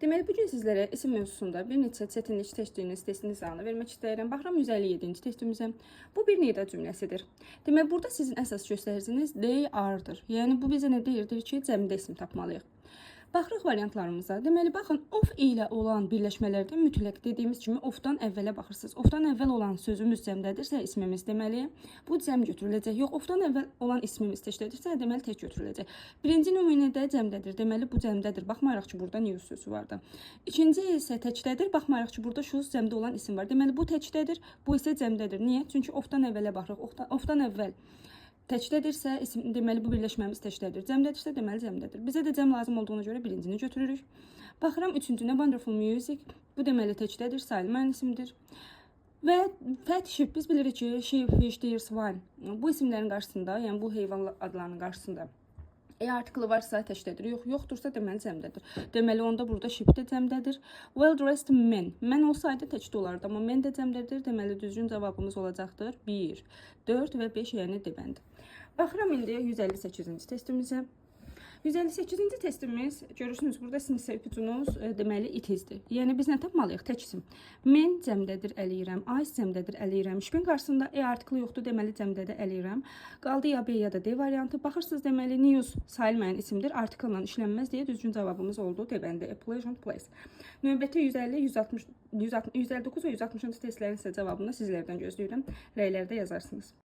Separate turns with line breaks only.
Deməli, bugün sizlərə isim mövzusunda bir neçə çətinlik seçdiyiniz testin izahını vermək istəyirəm. Baxıram 157-ci testimizə. Bu bir nida cümləsidir. Deməli, burada sizin əsas göstəriciniz they are-dır. Yəni, bu bizə nə deyirdir ki, cəmdə isim tapmalıyıq. Baxırıq variantlarımıza. Deməli, baxın, of ilə olan birləşmələrdə mütləq dediyimiz kimi ofdan əvvələ baxırsınız. Ofdan əvvəl olan sözümüz cəmdədirsə, ismimiz deməli, bu cəm götürüləcək. Yox, ofdan əvvəl olan ismimiz təkdədirsə, deməli, tək götürüləcək. Birinci nümunədə cəmdədir. Deməli, bu cəmdədir. Baxmayaraq ki, burada news sözü var da. İkinci isə təkdədir. Baxmayaraq ki, burada şuz cəmdə olan isim var. Deməli, bu təkdədir, bu isə cəmdədir. Niyə? Çünki ofdan əvvələ baxırıq. Ofdan əvvəl təkdədirsə, deməli bu birləşməmiz təkdədir. Cəmdədirsə, deməli cəmdədir. Bizə də cəm lazım olduğuna görə birincini götürürük. Baxıram üçüncünə wonderful music. Bu deməli təkdədir, sayılmayan isimdir. Və fat sheep, biz bilirik ki, sheep, fish, deer, swine. Bu isimlərin qarşısında, yəni bu heyvan adlarının qarşısında artiklı varsa təkdədir, yoxdursa deməli cəmdədir. Deməli onda burada sheep də cəmdədir. Well dressed men. Mən olsaydı təkdə olardı, amma men də cəmdədir. Deməli düzgün cavabımız olacaqdır 1, 4 və 5, yəni D-bəndi. Baxıram indi 158-ci testimizə. 158-ci testimiz, görürsünüz, burada sizin ise ipucunuz deməli it is'dir. Yəni biz nə tapmalıyıq? Tək isim. Men cəmdədir, əliyirəm. Ice cəmdədir, əliyirəm. Şipin qarşısında artiklı yoxdur, deməli cəmdədə əliyirəm. Qaldı ya B ya da D variantı. Baxırsınız, deməli news sayılmayan isimdir. Artiklla işlənməz deyə düzgün cavabımız oldu. D-bəndi. A pleasant place. Növbəti 150, 160, 159 və 160-cı testlərin isə cavabını sizlərdən gözləyirəm. Rəylərdə yazarsınız.